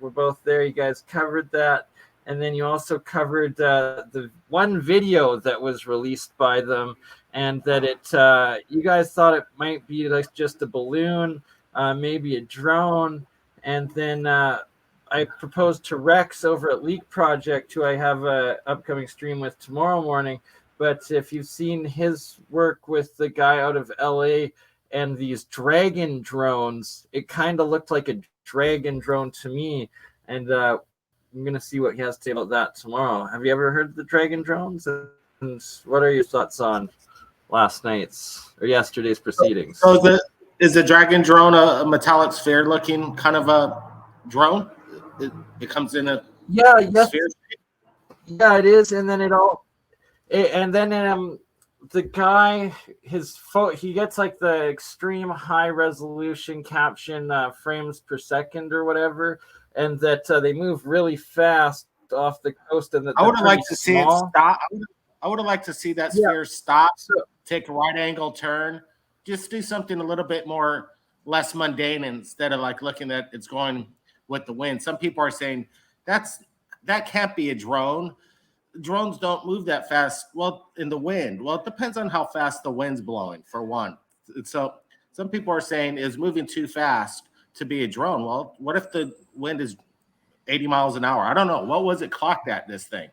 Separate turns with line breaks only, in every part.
were both there. You guys covered that. And then you also covered the one video that was released by them, and that you guys thought it might be like just a balloon, maybe a drone. And then I proposed to Rex over at Leak Project, who I have an upcoming stream with tomorrow morning. But if you've seen his work with the guy out of LA and these dragon drones, it kind of looked like a dragon drone to me. And I'm going to see what he has to say about that tomorrow. Have you ever heard of the dragon drones? And what are your thoughts on last night's or yesterday's proceedings?
So is the dragon drone a metallic sphere looking kind of a drone? It comes in a sphere?
Yeah, it is. And then the guy, he gets like the extreme high resolution caption frames per second or whatever, and that they move really fast off the coast. And that
I would have liked to see it stop. I would have liked to see that sphere stop, take a right angle turn, just do something a little bit less mundane instead of like looking at it's going with the wind. Some people are saying that can't be a drone. Drones don't move that fast. Well, in the wind. Well, it depends on how fast the wind's blowing, for one. So some people are saying it's moving too fast to be a drone. Well, what if the wind is 80 miles an hour? I don't know. What was it clocked at, this thing?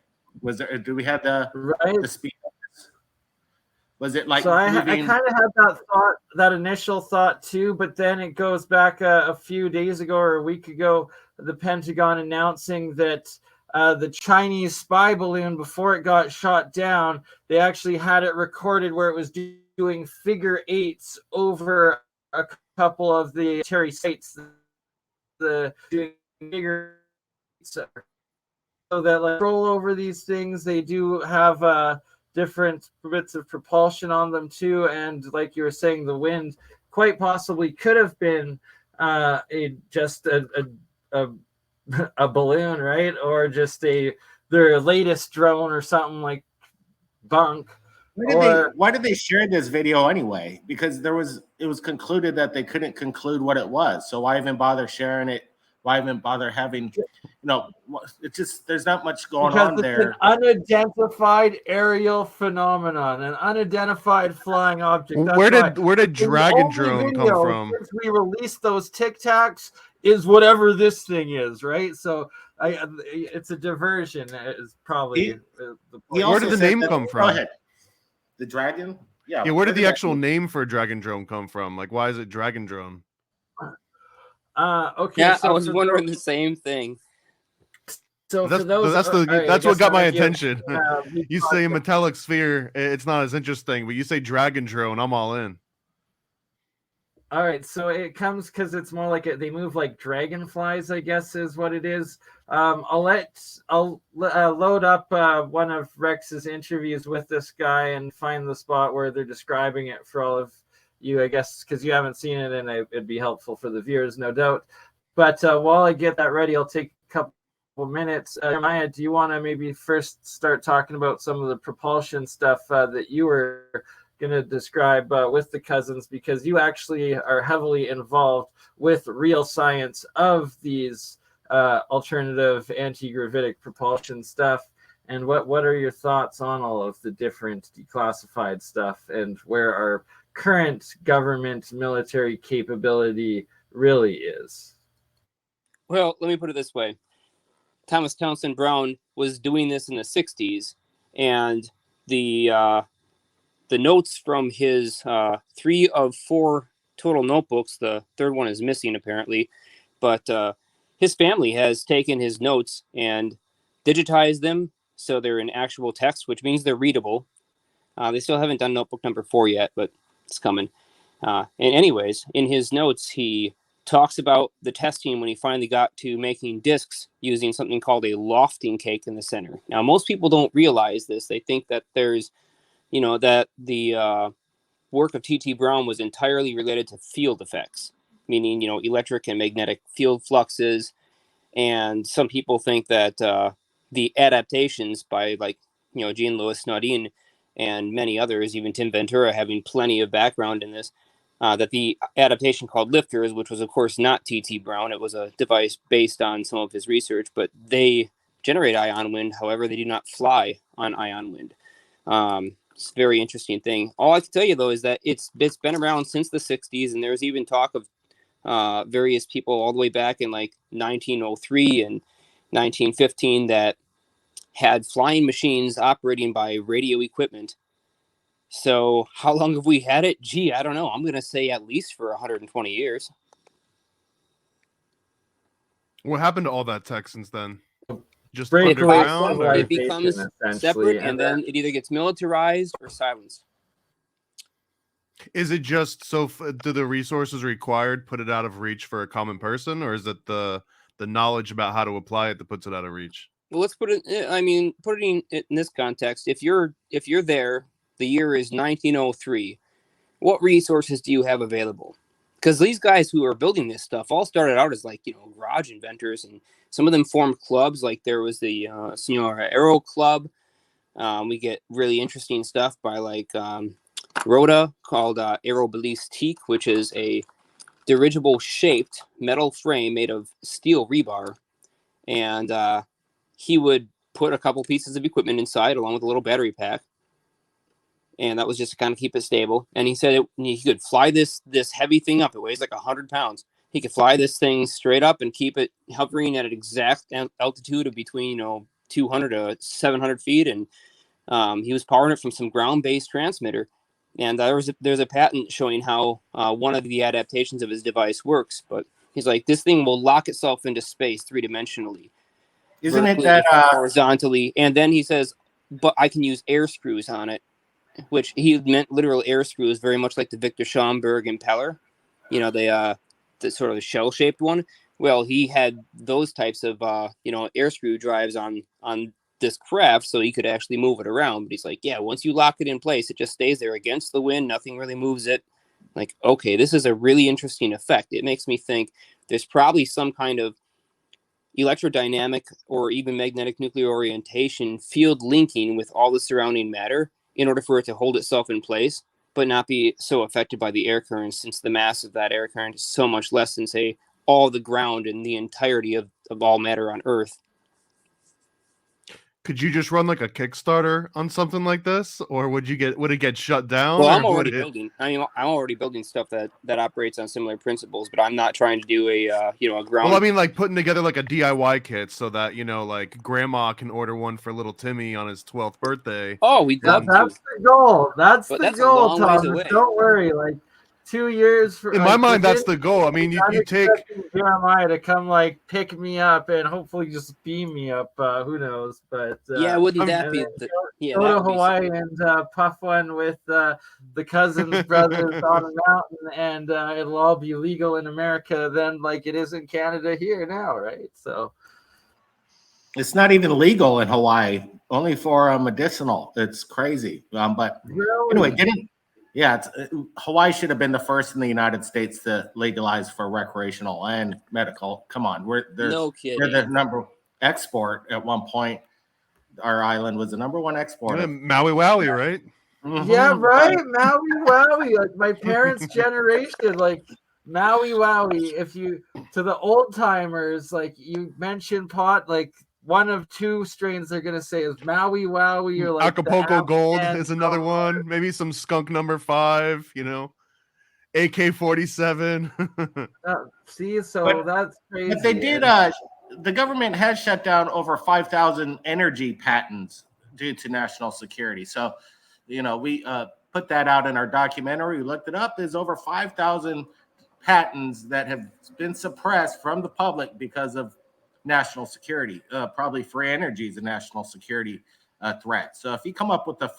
Do we have the speed? Was it like?
So I kind of had that initial thought too, but then it goes back a few days ago or a week ago, the Pentagon announcing that the Chinese spy balloon, before it got shot down, they actually had it recorded where it was doing figure eights over a couple of the military sites. Doing figure eights, so that like roll over these things, they do have different bits of propulsion on them too. And like you were saying, the wind quite possibly could have been just a balloon, right? Or just their latest drone or something like bunk.
Why did they share this video anyway? Because it was concluded that they couldn't conclude what it was. So why even bother sharing it? Why even bother having, it's just, there's not much going on there.
An unidentified aerial phenomenon, an unidentified flying object.
Where did dragon drone come from?
Since we released those Tictocs is whatever this thing is, right? So it's a diversion. Is probably the point.
Where did the name come from?
Go ahead. The dragon?
Yeah. Where did the actual name for dragon drone come from? Like, why is it dragon drone?
Okay.
Yeah, so I was wondering the same thing.
So
that's what got my attention. You say metallic sphere, it's not as interesting, but you say dragon drone, I'm all in.
All right, so it comes because it's more like they move like dragonflies, I guess is what it is. I'll load up one of Rex's interviews with this guy and find the spot where they're describing it for all of you, I guess, because you haven't seen it, and it'd be helpful for the viewers, no doubt. But while I get that ready, I'll take a couple minutes. Maya, do you want to maybe first start talking about some of the propulsion stuff that you were going to describe with the cousins, because you actually are heavily involved with real science of these alternative anti-gravitic propulsion stuff. And what are your thoughts on all of the different declassified stuff and where our current government military capability really is?
Well, let me put it this way. Thomas Townsend Brown was doing this in the 60s, and the notes from his 3 of 4 total notebooks, the third one is missing apparently, but his family has taken his notes and digitized them so they're in actual text, which means they're readable. They still haven't done notebook number 4 yet, but it's coming. And anyways, in his notes, he talks about the testing when he finally got to making discs using something called a lofting cake in the center. Now, most people don't realize this. They think that there's, that the work of T.T. Brown was entirely related to field effects, meaning, electric and magnetic field fluxes. And some people think that the adaptations by Jean-Louis Naudin and many others, even Tim Ventura having plenty of background in this, that the adaptation called Lifters, which was of course not T.T. Brown, it was a device based on some of his research, but they generate ion wind. However, they do not fly on ion wind. It's a very interesting thing. All I can tell you though is that it's been around since the 60s, and there's even talk of various people all the way back in like 1903 and 1915 that had flying machines operating by radio equipment. So how long have we had it? Gee, I don't know. I'm going to say at least for 120 years.
What happened to all that tech since then? Just
Break
underground?
away.
It becomes separate, and then it either gets militarized or silenced.
Is it just so? Do the resources required put it out of reach for a common person, or is it the knowledge about how to apply it that puts it out of reach?
Well, let's put it. I mean, put it in this context. If you're there, the year is 1903. What resources do you have available? Because these guys who are building this stuff all started out as like garage inventors, and some of them formed clubs. Like there was the Senora Aero Club. We get really interesting stuff by like Rhoda called Aeroblies Teak, which is a dirigible shaped metal frame made of steel rebar, and he would put a couple pieces of equipment inside along with a little battery pack, and that was just to kind of keep it stable. And he said he could fly this heavy thing up. It weighs like 100 pounds. He could fly this thing straight up and keep it hovering at an exact altitude of between 200 to 700 feet, and he was powering it from some ground-based transmitter. And there's a patent showing how one of the adaptations of his device works. But he's like, this thing will lock itself into space 3-dimensionally.
Isn't it that
horizontally? And then he says, but I can use air screws on it, which he meant literal air screws, very much like the Victor Schomburg impeller. The sort of shell-shaped one. Well, he had those types of air screw drives on this craft, so he could actually move it around. But he's like, yeah, once you lock it in place, it just stays there against the wind. Nothing really moves it. Like, okay, this is a really interesting effect. It makes me think there's probably some kind of electrodynamic or even magnetic nuclear orientation field linking with all the surrounding matter in order for it to hold itself in place, but not be so affected by the air current, since the mass of that air current is so much less than, say, all the ground and the entirety of all matter on Earth.
Could you just run like a Kickstarter on something like this, or would it get shut down?
Well, I'm already building. I'm already building stuff that operates on similar principles, but I'm not trying to do a ground.
Well, I mean, like putting together like a DIY kit so that like grandma can order one for little Timmy on his 12th birthday.
Oh, we'd love
that's
to.
the goal. That's
But
the
that's
goal,
a long ways
Tom.
away.
Don't worry. Like 2 years for
In my mind, that's the goal. I mean, you take
Jeremiah to come like pick me up and hopefully just beam me up. Who knows? But
yeah, wouldn't that be?
Go to Hawaii and puff one with the cousins, brothers on a mountain, and it'll all be legal in America then, like it is in Canada here now, right? So
it's not even legal in Hawaii, only for medicinal. It's crazy. But
really?
anyway, Hawaii should have been the first in the United States to legalize for recreational and medical. Come on, they're the number export at one point. Our island was the number one exporter.
Yeah, Maui Wowie, right?
Mm-hmm.
Yeah, right. Maui Wowie, like my parents' generation, like Maui Wowie. If you to the old timers, like you mentioned pot, like one of two strains they're gonna say is Maui Wowie or like
Acapulco Gold is another one. Maybe some skunk number 5, AK-47.
See, so that's crazy.
But they did. The government has shut down over 5,000 energy patents due to national security. So, we put that out in our documentary. We looked it up. There's over 5,000 patents that have been suppressed from the public because of national security. Probably free energy is a national security threat. So if you come up with a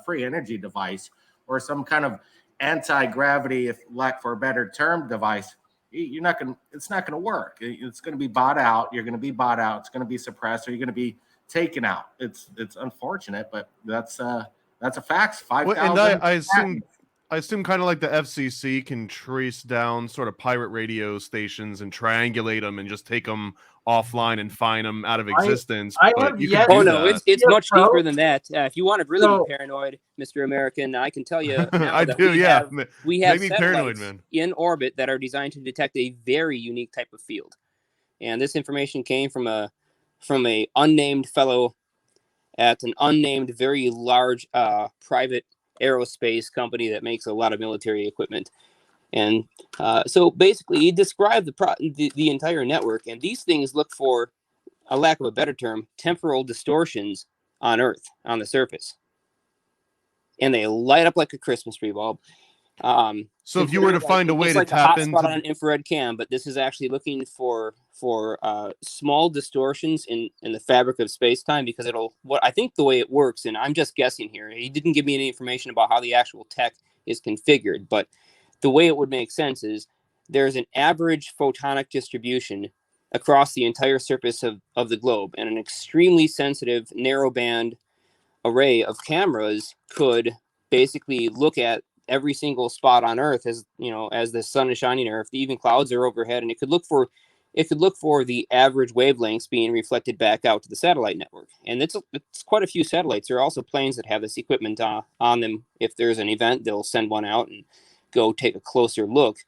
free energy device or some kind of anti-gravity, if lack for a better term, device, it's not gonna work. It's gonna be bought out. You're gonna be bought out. It's gonna be suppressed, or you're gonna be taken out. It's unfortunate, but that's a fact. 5,000.
And I assume kind of like the FCC can trace down sort of pirate radio stations and triangulate them and just take them offline and find them out of existence.
I
but
have
you
yet
could
Oh
do
no,
that.
it's much
Pro.
deeper than that. If you want to really
So-
be paranoid, Mr. American, I can tell you now
I
that
do, yeah.
we have
Make me paranoid,
satellites
man.
in orbit that are designed to detect a very unique type of field. And this information came from a unnamed fellow at an unnamed, very large private aerospace company that makes a lot of military equipment. And so basically, he described the entire network, and these things look for, a lack of a better term, temporal distortions on Earth, on the surface. And they light up like a Christmas tree bulb.
So if you were to find a way to
like
tap
a hotspot
into
on an infrared cam, but this is actually looking for small distortions in the fabric of space-time, because I think the way it works, and I'm just guessing here, he didn't give me any information about how the actual tech is configured, but the way it would make sense is there's an average photonic distribution across the entire surface of the globe, and an extremely sensitive narrowband array of cameras could basically look at every single spot on Earth as the sun is shining, or if even clouds are overhead, and it could look for the average wavelengths being reflected back out to the satellite network. And it's quite a few satellites. There are also planes that have this equipment on them. If there's an event, they'll send one out and go take a closer look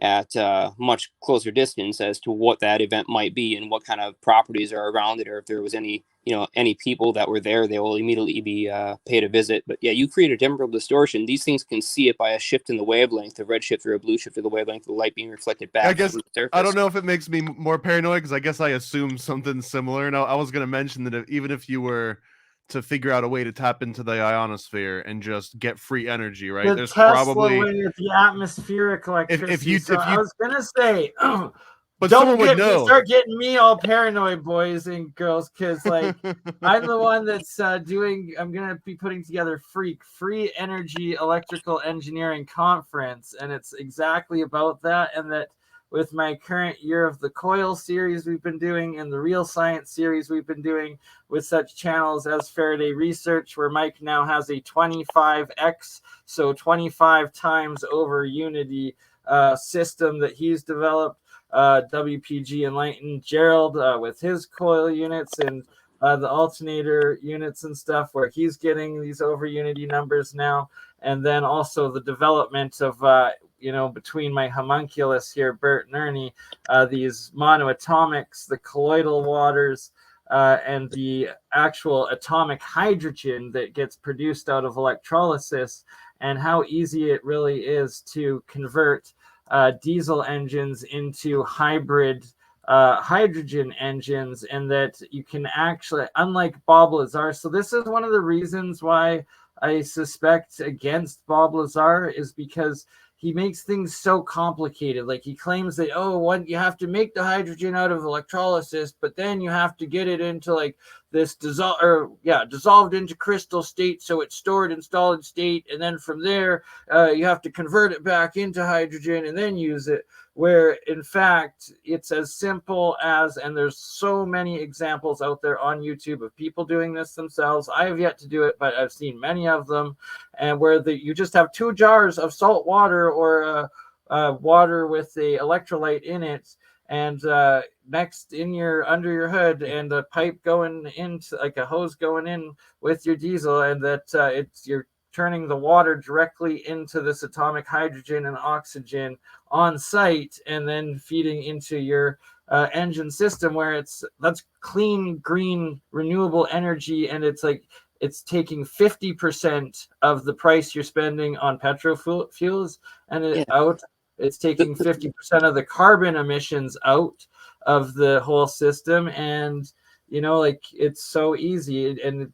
at much closer distance as to what that event might be and what kind of properties are around it, or if there was any people that were there, they will immediately be paid a visit. But yeah, you create a temporal distortion. These things can see it by a shift in the wavelength, a red shift or a blue shift of the wavelength of the light being reflected back.
I guess
from the surface.
I don't know if it makes me more paranoid, because I guess I assume something similar. And I was going to mention that even if you were to figure out a way to tap into the ionosphere and just get free energy, right?
The Tesla with the atmospheric electricity. I was gonna say,
but
don't start getting me all paranoid, boys and girls, because like I'm the one that's I'm gonna be putting together free energy electrical engineering conference, and it's exactly about that. And that with my current Year of the Coil series we've been doing, and the Real Science series we've been doing with such channels as Faraday Research, where Mike now has a 25x, so 25 times over unity system that he's developed. WPG Enlightened Gerald with his coil units, and the alternator units and stuff, where he's getting these over unity numbers now. And then also the development of between my homunculus here, Bert and Ernie, these monoatomics, the colloidal waters, and the actual atomic hydrogen that gets produced out of electrolysis, and how easy it really is to convert diesel engines into hybrid hydrogen engines, and that you can actually, unlike Bob Lazar. So this is one of the reasons why I suspect against Bob Lazar, is because he makes things so complicated. Like he claims that, you have to make the hydrogen out of electrolysis, but then you have to get it into like this dissolved into crystal state, so it's stored in solid state, and then from there you have to convert it back into hydrogen and then use it. Where in fact it's as simple as, and there's so many examples out there on YouTube of people doing this themselves. I have yet to do it, but I've seen many of them, and where you just have 2 jars of salt water or water with a electrolyte in it, and next under your hood, and a pipe going into, like a hose going in with your diesel, and that you're turning the water directly into this atomic hydrogen and oxygen on site, and then feeding into your engine system, where that's clean, green, renewable energy, and it's taking 50% of the price you're spending on petrol fuels, and it's taking 50% of the carbon emissions out of the whole system. And it's so easy, and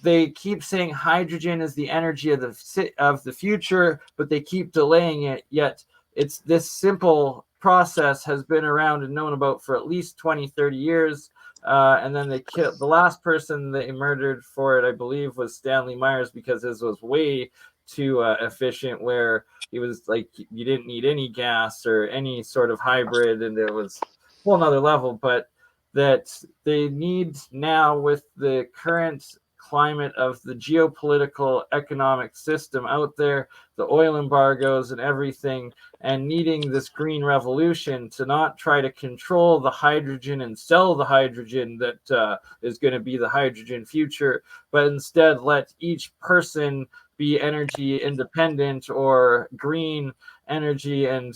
they keep saying hydrogen is the energy of the future, but they keep delaying it. Yet it's this simple process has been around and known about for at least 20-30 years. And then they killed the last person they murdered for it, I believe, was Stanley Myers, because his was way too efficient, where he was like, you didn't need any gas or any sort of hybrid, and it was a whole nother level. But that they need now, with the current climate of the geopolitical economic system out there, the oil embargoes and everything, and needing this green revolution to not try to control the hydrogen and sell the hydrogen that is going to be the hydrogen future, but instead let each person be energy independent or green energy, and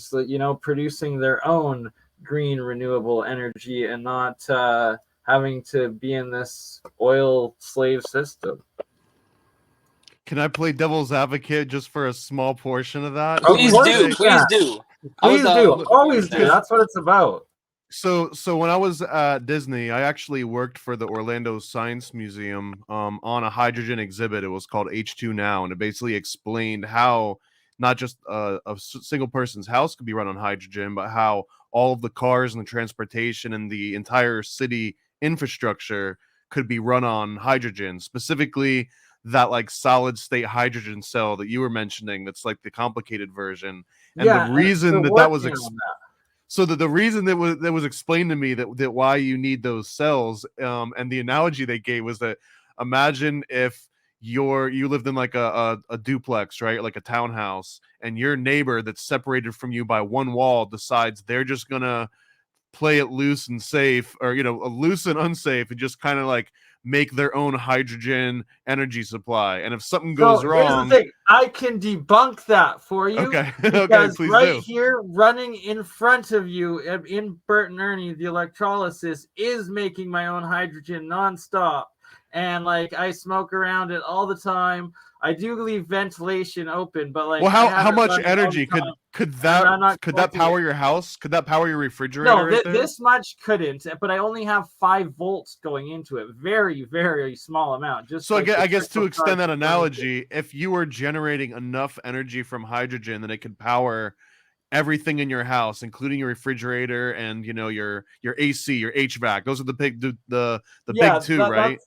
producing their own green renewable energy, and not having to be in this oil slave system.
Can I play devil's advocate just for a small portion of that?
Please
course
do.
you
Please
can.
do.
Please do. Always do. That's what it's about.
So when I was at Disney, I actually worked for the Orlando Science Museum on a hydrogen exhibit. It was called H2 Now, and it basically explained how not just a single person's house could be run on hydrogen, but how all of the cars and the transportation and the entire city infrastructure could be run on hydrogen. Specifically, that like solid state hydrogen cell that you were mentioning, that's like the complicated version. And
Yeah,
the reason
and
that was
so
the reason that was explained to me that why you need those cells, and the analogy they gave was that imagine if you lived in like a duplex, right, like a townhouse, and your neighbor that's separated from you by one wall decides they're just gonna play it loose and safe, or loose and unsafe, and just kind of like make their own hydrogen energy supply. And if something goes wrong,
here's the thing. I can debunk that for you.
Okay.
Because
please
right
do.
here, running in front of you in Bert and Ernie, the electrolysis is making my own hydrogen nonstop. And like I smoke around it all the time. I do leave ventilation open, but like,
well, how much energy could that power your house? Could that power your refrigerator?
No,
right there?
This much couldn't, but I only have 5 volts going into it. Very, very small amount. Just
so
like
I guess to extend that analogy, if you were generating enough energy from hydrogen that it could power everything in your house, including your refrigerator and your AC, your HVAC, those are the big big two, right?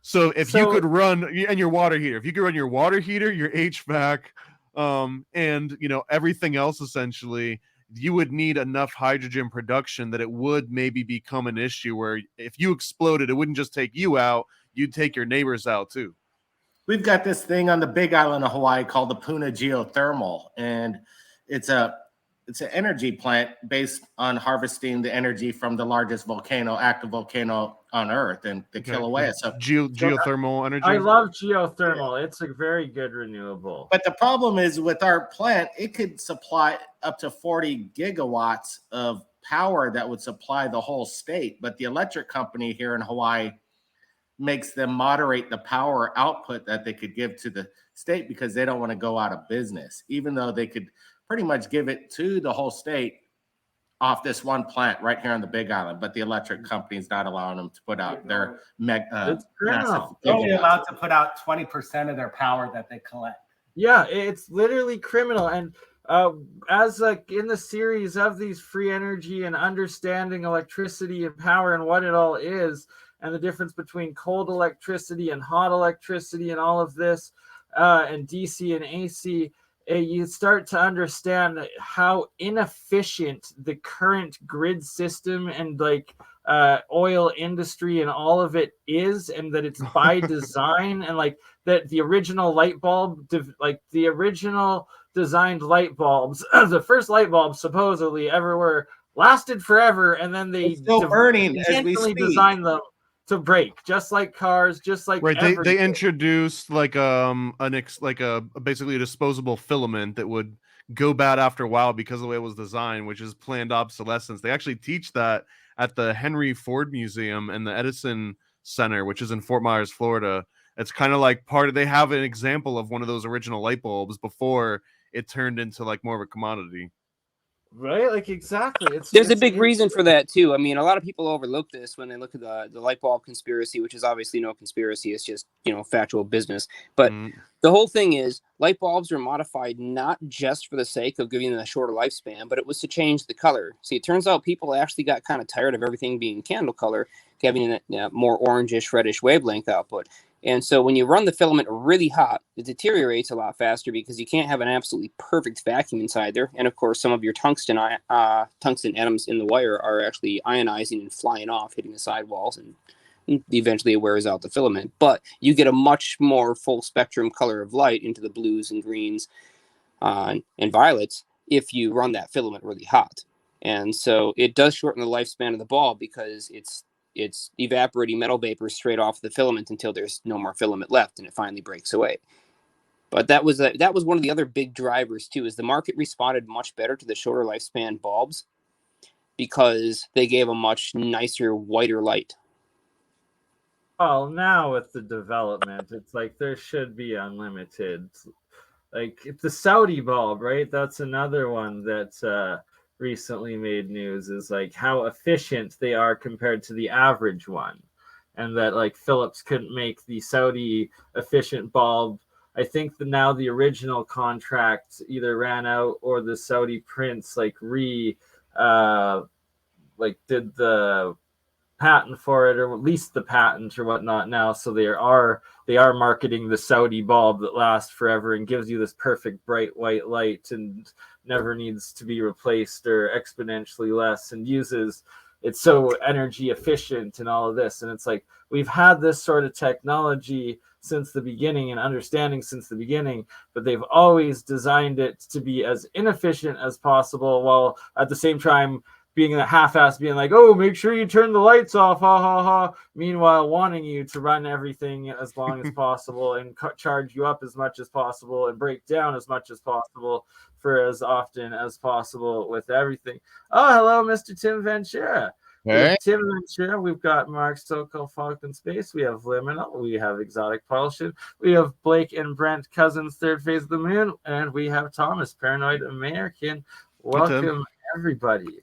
So if you could run, and your water heater, if you could run your water heater, your HVAC, and everything else, essentially, you would need enough hydrogen production that it would maybe become an issue where if you exploded, it wouldn't just take you out, you'd take your neighbors out too.
We've got this thing on the Big Island of Hawaii called the Puna Geothermal, and it's an energy plant based on harvesting the energy from the largest active volcano on Earth, and the Kilauea. So
geothermal energy.
I love geothermal. It's a very good renewable.
But the problem is with our plant, it could supply up to 40 gigawatts of power that would supply the whole state. But the electric company here in Hawaii makes them moderate the power output that they could give to the state because they don't want to go out of business, even though they could pretty much give it to the whole state off this one plant right here on the Big Island. But the electric company is not allowing them to put out their massive.
They're only allowed to put out 20% of their power that they collect.
Yeah, it's literally criminal. And as like in the series of these free energy and understanding electricity and power and what it all is, and the difference between cold electricity and hot electricity and all of this, and DC and AC, you start to understand how inefficient the current grid system and like oil industry and all of it is, and that it's by design, and like that the original light bulb, like the original designed light bulbs, the first light bulbs supposedly ever were, lasted forever, and then they
still burning as we speak.
Designed them to break, just like cars, just like
right. They introduced like basically a disposable filament that would go bad after a while because of the way it was designed, which is planned obsolescence. They actually teach that at the Henry Ford Museum and the Edison Center, which is in Fort Myers, Florida. It's kind of like they have an example of one of those original light bulbs before it turned into like more of a commodity.
Right, like exactly.
There's a big reason for that too. I mean, a lot of people overlook this when they look at the light bulb conspiracy, which is obviously no conspiracy. It's just factual business. But the whole thing is, light bulbs are modified not just for the sake of giving them a shorter lifespan, but it was to change the color. See, it turns out people actually got kind of tired of everything being candle color, having a more orangish, reddish wavelength output. And so when you run the filament really hot, it deteriorates a lot faster because you can't have an absolutely perfect vacuum inside there. And of course, some of your tungsten atoms in the wire are actually ionizing and flying off, hitting the sidewalls and eventually it wears out the filament, but you get a much more full spectrum color of light into the blues and greens and violets if you run that filament really hot. And so it does shorten the lifespan of the bulb because it's evaporating metal vapor straight off the filament until there's no more filament left and it finally breaks away. But that was one of the other big drivers too, is the market responded much better to the shorter lifespan bulbs because they gave a much nicer, whiter light.
Well, now with the development, it's like there should be unlimited. Like the Saudi bulb, right? That's another one that recently made news, is like how efficient they are compared to the average one. And that like Philips couldn't make the Saudi efficient bulb. I think that now the original contract either ran out or the Saudi prince like did the patent for it, or leased the patent or whatnot now. So they are marketing the Saudi bulb that lasts forever and gives you this perfect bright white light and never needs to be replaced or exponentially less, and it's so energy efficient and all of this. And it's like, we've had this sort of technology since the beginning and understanding since the beginning, but they've always designed it to be as inefficient as possible, while at the same time being a half-ass, being like, oh, make sure you turn the lights off, ha ha ha. Meanwhile, wanting you to run everything as long as possible and charge you up as much as possible and break down as much as possible for as often as possible with everything. Oh, hello, Mr. Tim Ventura.
Hey.
Tim Ventura, we've got Mark Sokol, Falcon Space, we have Liminal, we have Exotic Propulsion, we have Blake and Brent Cousins, Third Phase of the Moon, and we have Thomas, Paranoid American. Welcome, everybody.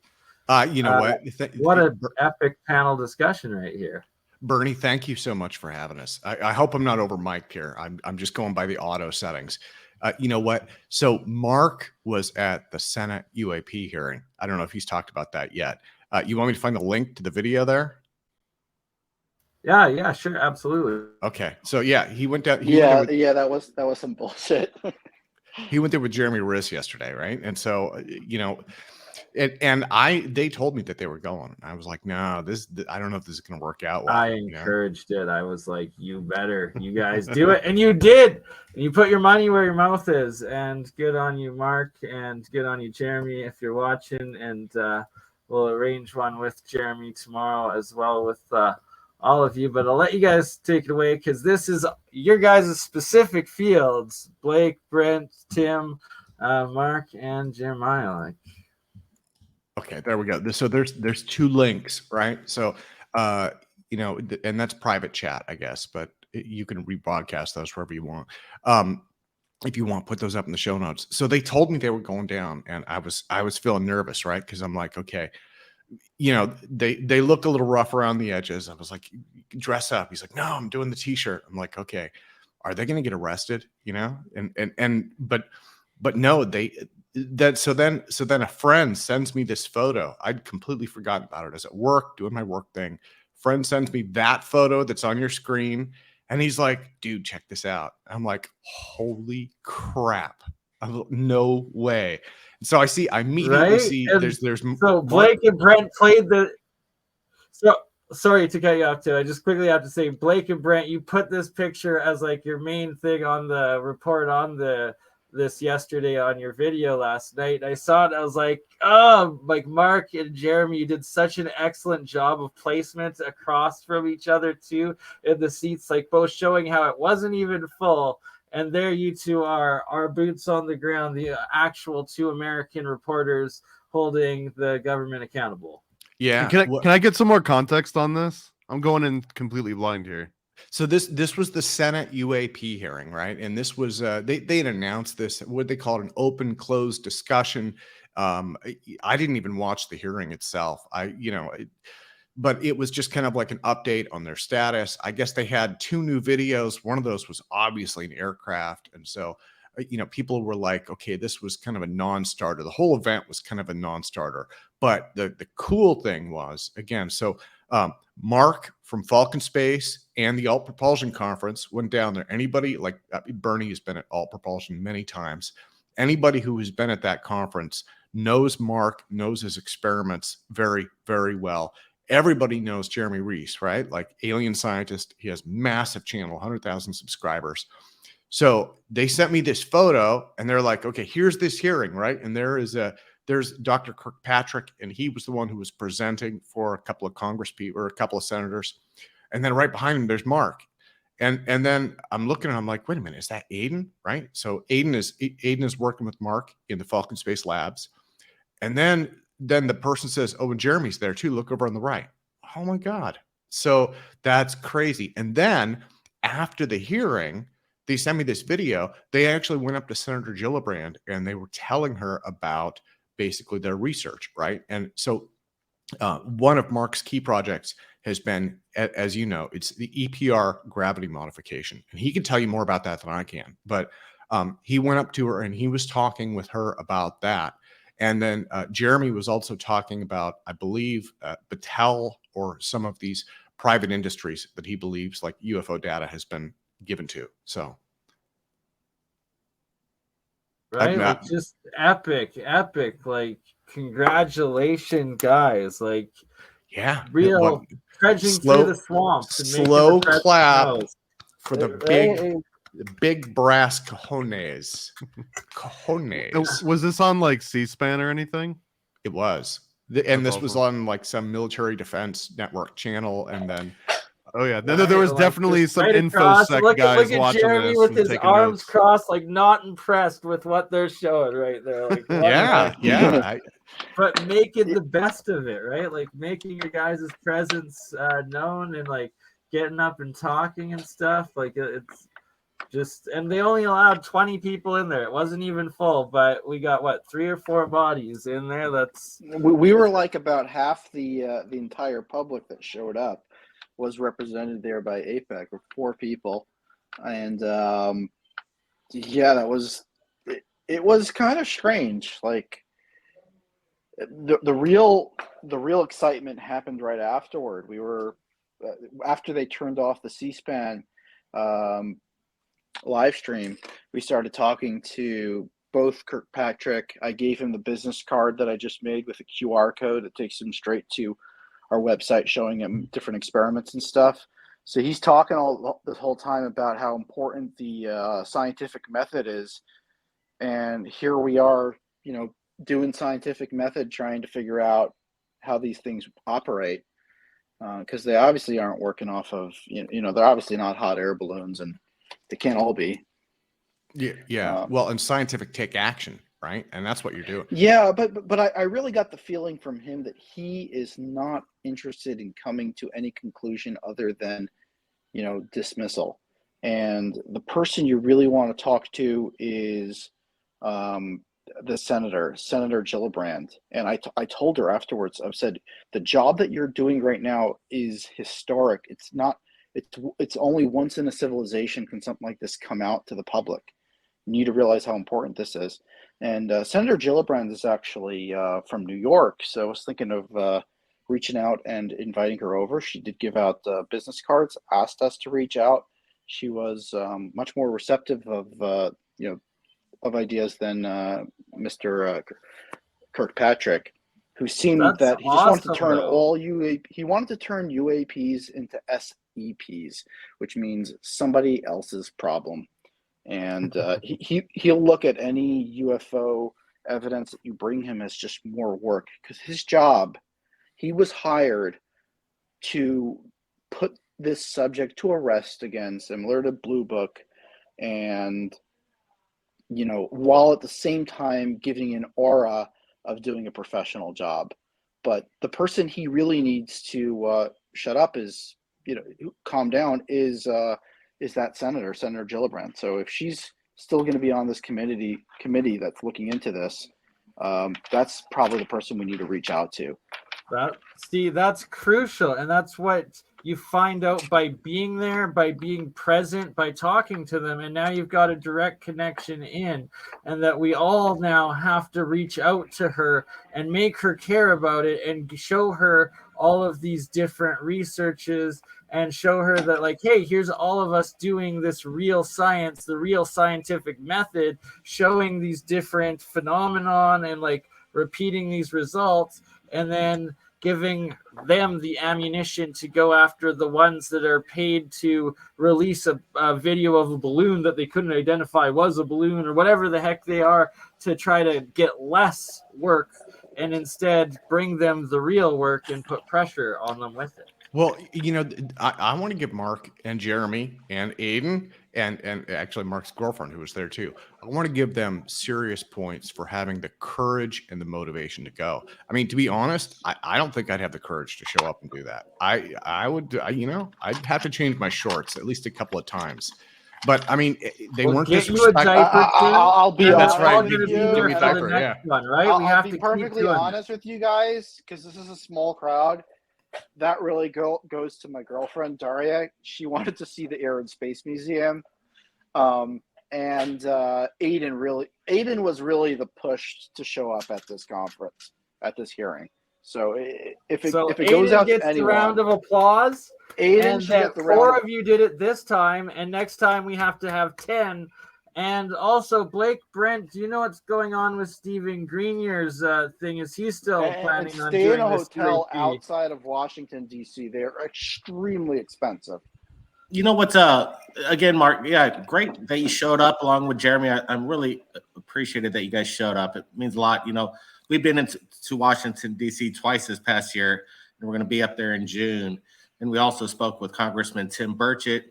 You know what?
What an epic panel discussion right here.
Bernie, thank you so much for having us. I hope I'm not over mic'd here. I'm just going by the auto settings. You know what? So Mark was at the Senate UAP hearing. I don't know if he's talked about that yet. You want me to find the link to the video there?
Yeah, sure, absolutely.
Okay, so yeah, he went down.
That was some bullshit.
He went there with Jeremy Riss yesterday, right? And so you know. They told me that they were going. I was like, no, I don't know if this is going to work out well.
I encouraged it. I was like, you guys do it. And you did. And you put your money where your mouth is. And good on you, Mark. And good on you, Jeremy, if you're watching. And we'll arrange one with Jeremy tomorrow as well with all of you. But I'll let you guys take it away because this is your guys' specific fields. Blake, Brent, Tim, Mark, and Jeremiah.
Okay, there we go. So there's two links, right? So, you know, and that's private chat, I guess, but you can rebroadcast those wherever you want. If you want, put those up in the show notes. So they told me they were going down, and I was feeling nervous, right? Because I'm like, okay, you know, they look a little rough around the edges. I was like, dress up. He's like, no, I'm doing the t-shirt. I'm like, okay, are they going to get arrested? You know, but no, so then a friend sends me this photo. I'd completely forgotten about it. I was at work doing my work thing. Friend sends me that photo that's on your screen, and he's like, dude, check this out. I'm like, holy crap. No way. And so I immediately see there's
so Blake and Brent played sorry to cut you off too. I just quickly have to say, Blake and Brent, you put this picture as like your main thing on the report on this yesterday on your video last night. I saw it. I was like, oh, like Mark and Jeremy, you did such an excellent job of placement across from each other too in the seats, like both showing how it wasn't even full. And there you two are, our boots on the ground, the actual two American reporters holding the government accountable.
Yeah.
Can I get some more context on this? I'm going in completely blind here.
So this was the Senate UAP hearing, right? And this was they had announced this, what they called an open closed discussion. I didn't even watch the hearing itself. But it was just kind of like an update on their status. I guess they had two new videos. One of those was obviously an aircraft, and so people were like, okay, this was kind of a non-starter. The whole event was kind of a non-starter. But the cool thing was, again, so Mark from Falcon Space and the AltPropulsion conference went down there. Anybody like Bernie has been at AltPropulsion many times. Anybody who has been at that conference knows Mark, knows his experiments very, very well. everybody knows Jeremy Reese, right? Like alien scientist. He has massive channel, 100,000 subscribers. So they sent me this photo and they're like, okay, here's this hearing, right? And there's Dr. Kirkpatrick, and he was the one who was presenting for a couple of Congress people or a couple of senators. And then right behind him, there's Mark. And then I'm looking and I'm like, wait a minute, is that Aiden? Right? So Aiden is working with Mark in the Falcon Space Labs. And then the person says, oh, and Jeremy's there too. Look over on the right. Oh my God. So that's crazy. And then after the hearing, they sent me this video. They actually went up to Senator Gillibrand and they were telling her about basically their research, right? And so one of Mark's key projects has been, as you know, it's the EPR gravity modification. And he can tell you more about that than I can. But he went up to her and he was talking with her about that. And then Jeremy was also talking about, I believe, Battelle or some of these private industries that he believes like UFO data has been given to. So
right, like just epic, like congratulations, guys. Like,
yeah,
real trudging through the swamps and
slow
making the
clap
knows.
for the big brass cojones.
Was this on like C-SPAN or anything?
It was. And this was on like some military defense network channel. And then
oh yeah, there was definitely some infosec
look
guys
at
watching
Jeremy
this
with
and
his arms crossed, like not impressed with what they're showing right there. Like,
yeah.
But making the best of it, right? Like making your guys' presence known and like getting up and talking and stuff. Like it's just, and they only allowed 20 people in there. It wasn't even full, but we got what, 3 or 4 bodies in there.
We were like about half the entire public that showed up was represented there by APEC, or 4 people, and yeah, that was it was kind of strange. Like the real excitement happened right afterward. We were after they turned off the C-SPAN live stream, we started talking to both Kirkpatrick. I gave him the business card that I just made with a QR code that takes him straight to our website, showing him different experiments and stuff. So he's talking all this whole time about how important the scientific method is, and here we are, doing scientific method, trying to figure out how these things operate, because they obviously aren't working off of, they're obviously not hot air balloons, and they can't all be.
Yeah. Well, and scientific take action, right? And that's what you're doing.
Yeah, but I really got the feeling from him that he is not interested in coming to any conclusion other than, dismissal. And the person you really want to talk to is the Senator Gillibrand. And I told her afterwards, I've said, the job that you're doing right now is historic. It's only once in a civilization can something like this come out to the public. You need to realize how important this is. And Senator Gillibrand is actually from New York, so I was thinking of reaching out and inviting her over. She did give out business cards, asked us to reach out. She was much more receptive of ideas than Mr. Kirkpatrick, who seemed that he just wanted to turn he wanted to turn UAPs into SEPs, which means somebody else's problem. And he'll look at any UFO evidence that you bring him as just more work, because his job, he was hired to put this subject to a rest again, similar to Blue Book, and while at the same time giving an aura of doing a professional job. But the person he really needs to shut up is, calm down, is that Senator Gillibrand. So if she's still going to be on this committee that's looking into this, that's probably the person we need to reach out to.
That's crucial, and that's what you find out by being there, by being present, by talking to them, and now you've got a direct connection in, and that we all now have to reach out to her and make her care about it and show her all of these different researches and show her that, like, hey, here's all of us doing this real science, the real scientific method, showing these different phenomenon and like repeating these results, and then giving them the ammunition to go after the ones that are paid to release a video of a balloon that they couldn't identify was a balloon or whatever the heck they are, to try to get less work and instead bring them the real work and put pressure on them with it.
Well, I want to give Mark and Jeremy and Aiden and actually Mark's girlfriend, who was there too, I want to give them serious points for having the courage and the motivation to go. I mean, to be honest, I don't think I'd have the courage to show up and do that. I would, I'd have to change my shorts at least a couple of times. But I mean, they weren't disrespectful.
I'll be
That's
honest
right.
with
Give
you.
me diaper, yeah.
One, right?
I'll
we have
be
to
perfectly honest with you guys, because this is a small crowd. That really goes to my girlfriend Daria. She wanted to see the Air and Space Museum, and Aiden was really the push to show up at this conference, at this hearing. So if it goes out
gets
to anyone,
the round of applause.
Aiden
And
should
that
get the
4
round.
of you did it this time, and next time we have to have 10. And also, Blake, Brent, do you know what's going on with Stephen Greenier's thing? Is he still planning on
stay
doing
in a
this
hotel
UAP?
outside of Washington D.C. They're extremely expensive.
You know what's again, Mark? Yeah, great that you showed up along with Jeremy. I'm really appreciated that you guys showed up. It means a lot. We've been to Washington D.C. twice this past year, and we're going to be up there in June. And we also spoke with Congressman Tim Burchett.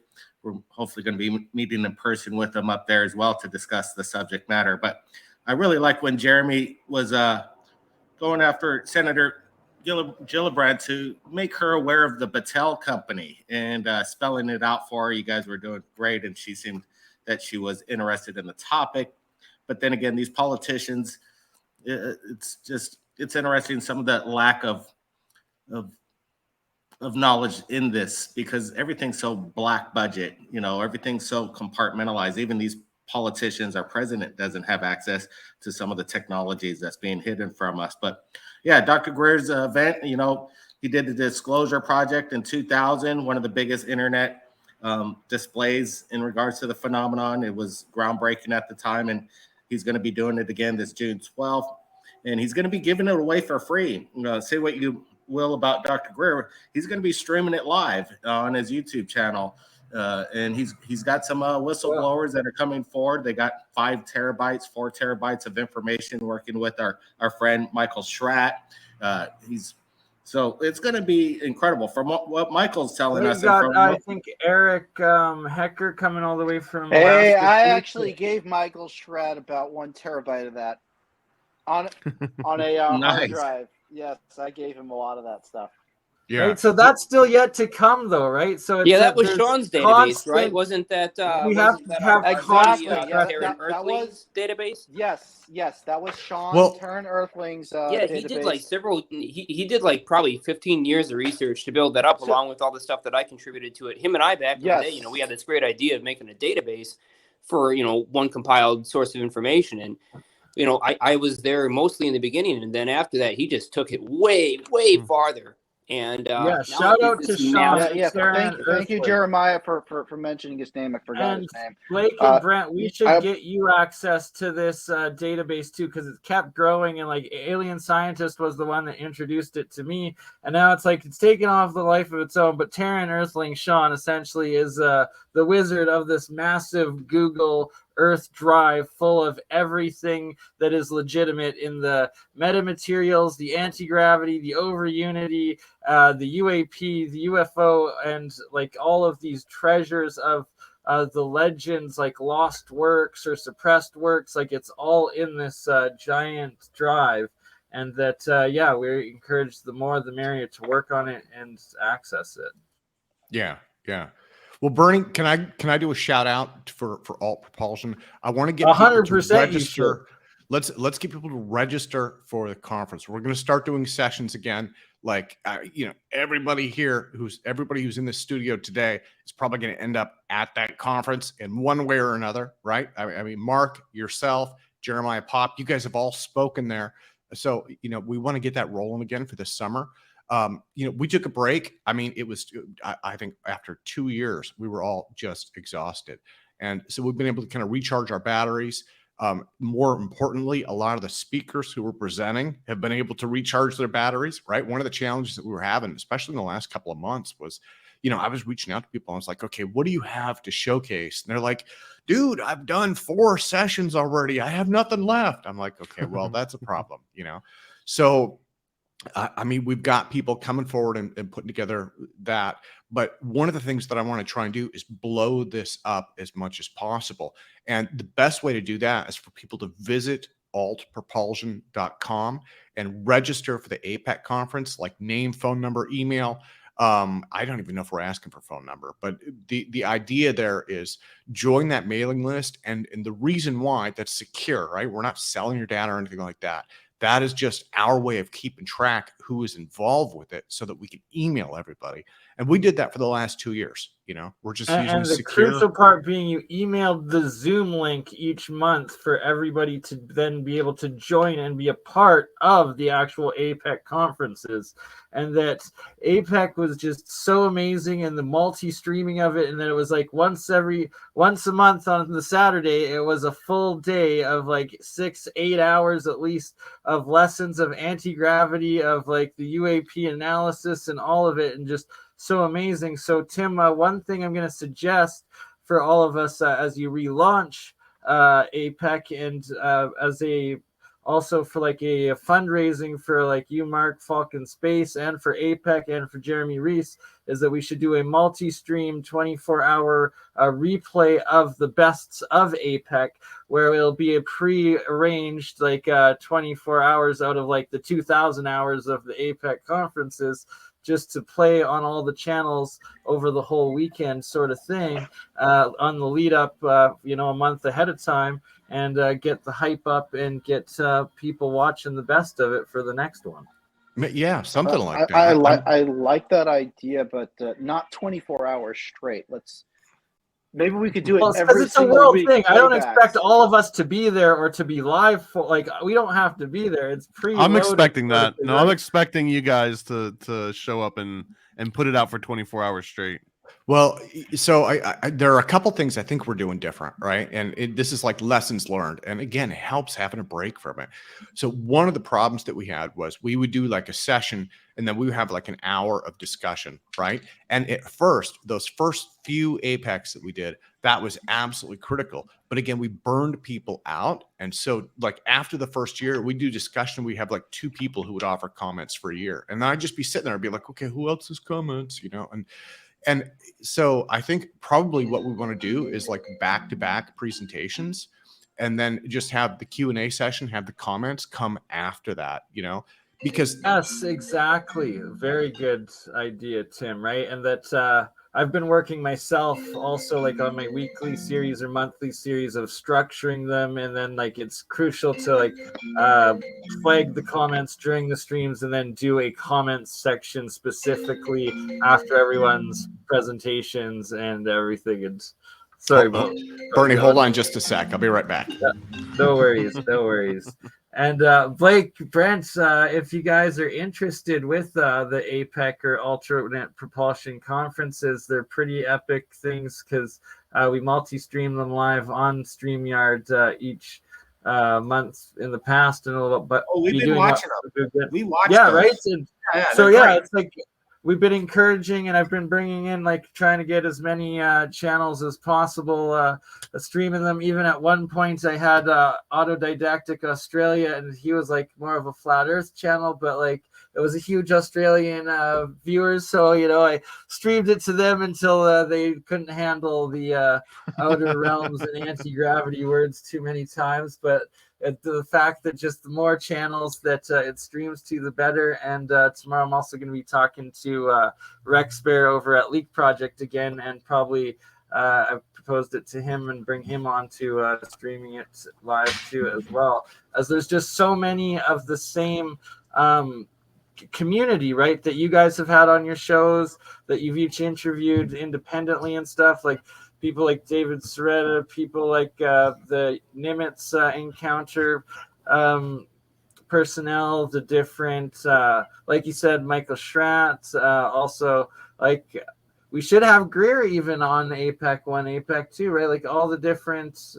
We're hopefully going to be meeting in person with them up there as well to discuss the subject matter. But I really like when Jeremy was going after Senator Gillibrand to make her aware of the Battelle company and spelling it out for her. You guys were doing great, and she seemed that she was interested in the topic. But then again, these politicians, it's interesting some of the lack of knowledge in this, because everything's so black budget, everything's so compartmentalized. Even these politicians, our president doesn't have access to some of the technologies that's being hidden from us. But yeah, Dr. Greer's event, he did the Disclosure Project in 2000, one of the biggest internet displays in regards to the phenomenon. It was groundbreaking at the time, and he's going to be doing it again this June 12th, and he's going to be giving it away for free. Say what you will about Dr. Greer, he's going to be streaming it live on his YouTube channel, and he's got some whistleblowers that are coming forward. They got 4 terabytes of information, working with our friend Michael Schratt. So it's going to be incredible from what Michael's telling us.
I think Eric Hecker coming all the way from
Hey,
Alaska.
I actually gave Michael Schratt about 1 terabyte of that on a
Nice.
hard drive. Yes, I gave him a lot of that stuff.
Yeah.
Right, so that's still yet to come, though, right? So it's
That was Sean's database, right? Wasn't that?
We have to have
exactly.
Terran
That
Earthlings
was
database.
Yes, that was Sean Terran Earthlings.
He
database.
did like several. He did like probably 15 years of research to build that up, along with all the stuff that I contributed to it. Him and I back in the day, we had this great idea of making a database for one compiled source of information, and I was there mostly in the beginning, and then after that, he just took it way farther. And
shout out to Sean.
Thank you, Jeremiah, for mentioning his name. I forgot his name.
Blake and Brent, we should get you access to this database too, because it kept growing, and like Alien Scientist was the one that introduced it to me, and now it's taken off the life of its own. But Terran Earthling Sean essentially is the wizard of this massive Google Earth drive full of everything that is legitimate in the metamaterials, the anti-gravity, the over unity, the UAP, the UFO, and like all of these treasures of the legends, like lost works or suppressed works. Like it's all in this giant drive, and that we encourage the more the merrier to work on it and access it.
Yeah. Well, Bernie, can I do a shout out for AltPropulsion? I want to get 100% register. Let's get people to register for the conference. We're going to start doing sessions again. Like everybody who's in the studio today is probably going to end up at that conference in one way or another, right? I mean, Mark, yourself, Jeremiah, Pop, you guys have all spoken there. So we want to get that rolling again for this summer. We took a break. I mean, it was, I think after 2 years, we were all just exhausted. And so we've been able to kind of recharge our batteries. More importantly, a lot of the speakers who were presenting have been able to recharge their batteries, right? One of the challenges that we were having, especially in the last couple of months, was, I was reaching out to people. I was like, okay, what do you have to showcase? And they're like, dude, I've done 4 sessions already. I have nothing left. I'm like, okay, well, that's a problem, So, I mean, we've got people coming forward and putting together that. But one of the things that I want to try and do is blow this up as much as possible. And the best way to do that is for people to visit AltPropulsion.com and register for the APEC conference, like name, phone number, email. I don't even know if we're asking for phone number, but the idea there is join that mailing list. And the reason why that's secure, right? We're not selling your data or anything like that. That is just our way of keeping track who is involved with it so that we can email everybody. And we did that for the last 2 years. We're just using
and the
secure.
crucial part being you emailed the Zoom link each month for everybody to then be able to join and be a part of the actual APEC conferences. And that APEC was just so amazing, and the multi-streaming of it, and then it was like once a month on the Saturday, it was a full day of like 6-8 hours at least of lessons of anti-gravity, of like the UAP analysis and all of it, and just so amazing. So Tim, one thing I'm going to suggest for all of us as you relaunch APEC, and as also for like a fundraising for like you, Mark, Falcon Space, and for APEC and for Jeremy Reese, is that we should do a multi-stream 24-hour replay of the bests of APEC, where it'll be a pre-arranged like 24 hours out of like the 2,000 hours of the APEC conferences, just to play on all the channels over the whole weekend, sort of thing, on the lead up, a month ahead of time, and get the hype up and get people watching the best of it for the next one.
Yeah, something like that.
I like that idea, but not 24 hours straight. Maybe we could do it every
it's a
single
world
week.
thing. I don't expect all of us to be there or to be live for, like, we don't have to be there. It's
I'm expecting that.
Thing,
no,
right?
I'm expecting you guys to show up and put it out for 24 hours straight.
Well, so there are a couple things I think we're doing different, right? And this is like lessons learned. And again, it helps having a break from it. So one of the problems that we had was we would do like a session, and then we would have like an hour of discussion, right? And at first, those first few Apex that we did, that was absolutely critical. But again, we burned people out. And so like after the first year, we do discussion. We have like 2 people who would offer comments for a year. And then I'd just be sitting there and be like, okay, who else has comments, And so I think probably what we want to do is like back-to-back presentations, and then just have the Q&A session, have the comments come after that, because
yes, exactly. Very good idea, Tim, right? And that I've been working myself also like on my weekly series or monthly series of structuring them, and then like it's crucial to like flag the comments during the streams and then do a comments section specifically after everyone's presentations and everything. And sorry about
Bernie, hold on just a sec. I'll be right back.
no worries. And Blake, Brent, if you guys are interested with the APEC or alternate propulsion conferences, they're pretty epic things because we multi-stream them live on Streamyard each month in the past, and but
we've been watching them. We watch, those.
Right. And so
great.
it's like we've been encouraging, and I've been bringing in like trying to get as many channels as possible, streaming them. Even at one point, I had Autodidactic Australia, and he was like more of a flat Earth channel, but like it was a huge Australian viewers, so I streamed it to them until they couldn't handle the outer realms and anti-gravity words too many times. But the fact that just the more channels that it streams to, the better. And tomorrow I'm also going to be talking to Rex Bear over at Leak Project again, and probably I've proposed it to him and bring him on to streaming it live too as well, as there's just so many of the same community, right, that you guys have had on your shows, that you've each interviewed independently and stuff, like people like David Soretta, people like the Nimitz Encounter personnel, the different, like you said, Michael Schratt, also like we should have Greer even on APEC 1, APEC 2, right? Like all the different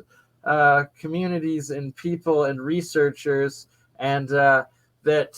communities and people and researchers, and that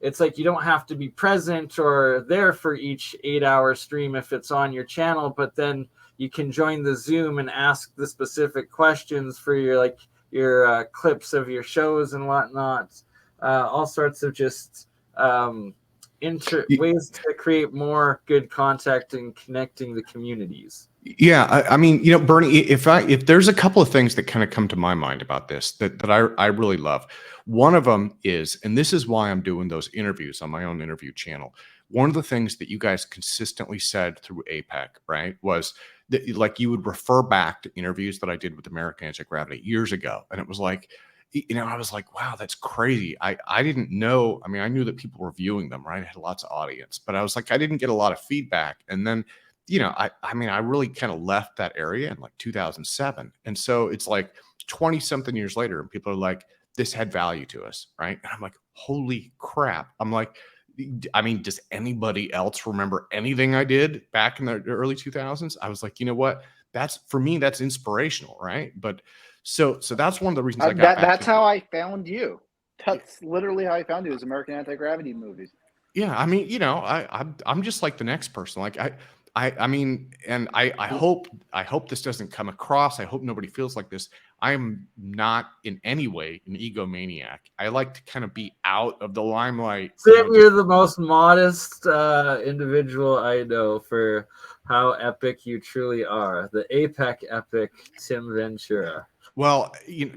it's like you don't have to be present or there for each 8-hour stream if it's on your channel, but then you can join the Zoom and ask the specific questions for your clips of your shows and whatnot. All sorts of just ways to create more good contact and connecting the communities.
Yeah, I mean, Bernie, if there's a couple of things that kind of come to my mind about this that I really love. One of them is, and this is why I'm doing those interviews on my own interview channel. One of the things that you guys consistently said through APEC, right, was that like you would refer back to interviews that I did with American Antigravity years ago, and it was like, I was like, wow, that's crazy. I didn't know. I mean, I knew that people were viewing them, right? I had lots of audience, but I was like, I didn't get a lot of feedback, and then. I mean, I really kind of left that area in like 2007. And so it's like 20 something years later and people are like, this had value to us. Right. And I'm like, holy crap. I'm like, I mean, does anybody else remember anything I did back in the early 2000s? I was like, you know what? That's for me, that's inspirational. Right. But so that's one of the reasons I got back.
That's how I found you. That's literally how I found you, is American Anti-Gravity movies.
Yeah. I mean, I'm just like the next person. Like I mean, and I hope this doesn't come across. I hope nobody feels like this. I'm not in any way an egomaniac. I like to kind of be out of the limelight.
Sam, you're the most modest individual I know for how epic you truly are. The APEC epic Tim Ventura.
Well,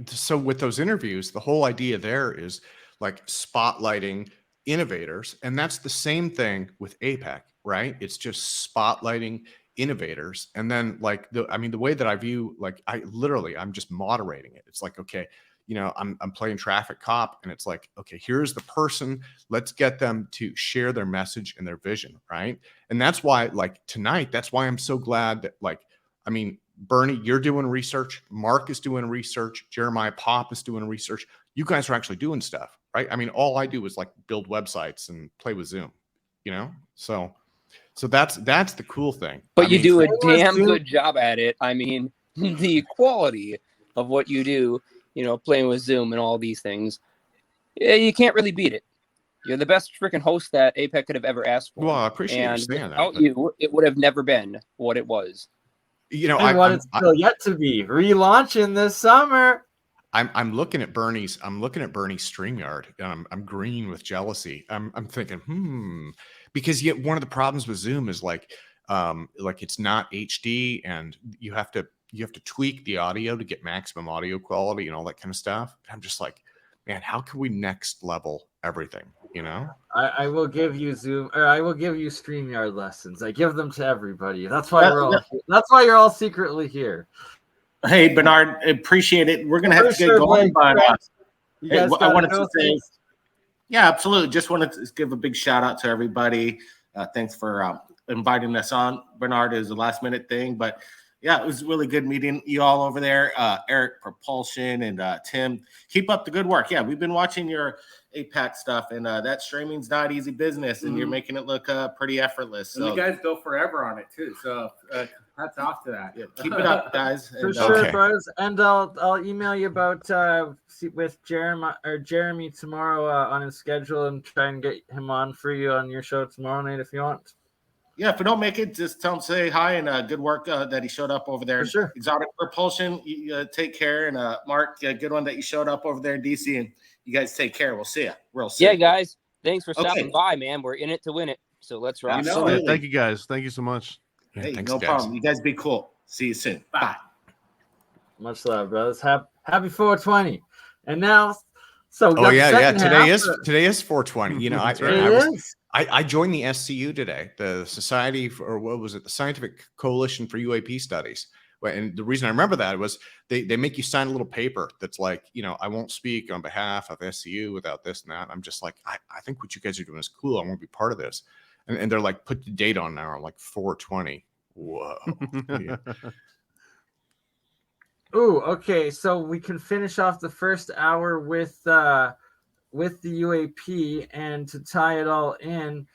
so with those interviews, the whole idea there is like spotlighting innovators, and that's the same thing with APEC. Right? It's just spotlighting innovators. And then like the way that I view, like I'm just moderating it. It's like, okay, I'm playing traffic cop, and it's like, okay, here's the person, let's get them to share their message and their vision. Right. And that's why like tonight, that's why I'm so glad that Bernie, you're doing research. Mark is doing research. Jeremiah Pop is doing research. You guys are actually doing stuff, right? I mean, all I do is like build websites and play with Zoom, So that's the cool thing.
But you do a damn good job at it. I mean, the quality of what you do, playing with Zoom and all these things, you can't really beat it. You're the best freaking host that APEC could have ever asked for.
Well, I appreciate you saying that.
Without you, it would have never been what it was.
It's still yet to be relaunching this summer.
I'm looking at Bernie's Streamyard, and I'm green with jealousy. I'm thinking, because yet one of the problems with Zoom is like it's not HD, and you have to tweak the audio to get maximum audio quality and all that kind of stuff. I'm just like, man, how can we next level everything?
I will give you Zoom, or I will give you StreamYard lessons. I give them to everybody. That's why that's why you're all secretly here.
Hey, Bernard, appreciate it. We're going to have to get going, but I wanted to say, yeah, absolutely. Just wanted to give a big shout out to everybody. Thanks for inviting us on. Bernard, is a last minute thing, but yeah, it was really good meeting you all over there. AltPropulsion and Tim, keep up the good work. Yeah, we've been watching your APAC stuff, and that streaming's not easy business, and you're making it look pretty effortless. So.
And you guys go forever on it too. So hats off to that.
Yeah, keep it up, guys.
For sure, bros. And I'll email you about with Jeremy tomorrow on his schedule, and try and get him on for you on your show tomorrow night if you want.
Yeah, if we don't make it, just tell him say hi and good work that he showed up over there.
For sure.
Exotic Propulsion, you, take care. And Mark, good one that you showed up over there in DC. And you guys take care. We'll see you real soon.
Yeah, guys. Thanks for stopping by, man. We're in it to win it. So let's rock.
Absolutely. Thank you, guys. Thank you so much.
Yeah, hey, no problem. You guys be cool. See you soon. Bye.
Much love, brothers. Happy 420. And now,
today is 420. I joined the SCU today, the Society for, or what was it, the Scientific Coalition for UAP Studies. And the reason I remember that was they make you sign a little paper that's like, I won't speak on behalf of SCU without this and that. I'm just like, I think what you guys are doing is cool. I want to be part of this. And they're like, put the date on now. I'm like, 420. Whoa. Yeah.
Ooh, okay. So we can finish off the first hour with the UAP, and to tie it all in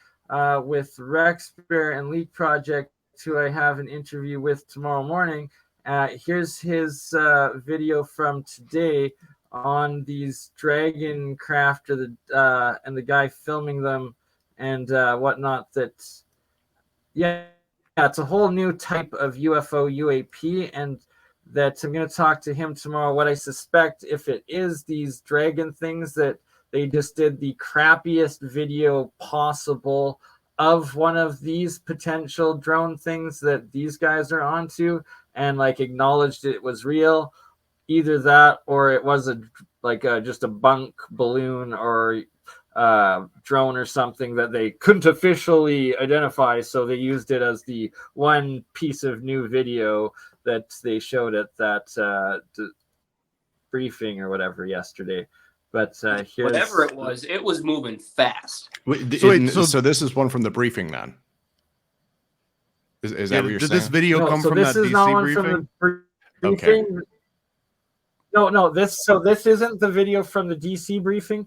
with Rex Bear and Leak Project, who I have an interview with tomorrow morning, Here's his video from today on these dragon craft, or the and the guy filming them and whatnot. It's a whole new type of UFO UAP, and that I'm going to talk to him tomorrow. What I suspect, if it is these dragon things, that they just did the crappiest video possible of one of these potential drone things that these guys are onto, and like acknowledged it was real. Either that, or it was just a bunk balloon or drone or something that they couldn't officially identify, so they used it as the one piece of new video that they showed at that briefing or whatever yesterday. But here's
whatever it was moving fast.
So this is one from the briefing then. Is that what you're
did
saying?
this video come from that DC briefing?
Okay. No, this isn't the video from the DC briefing.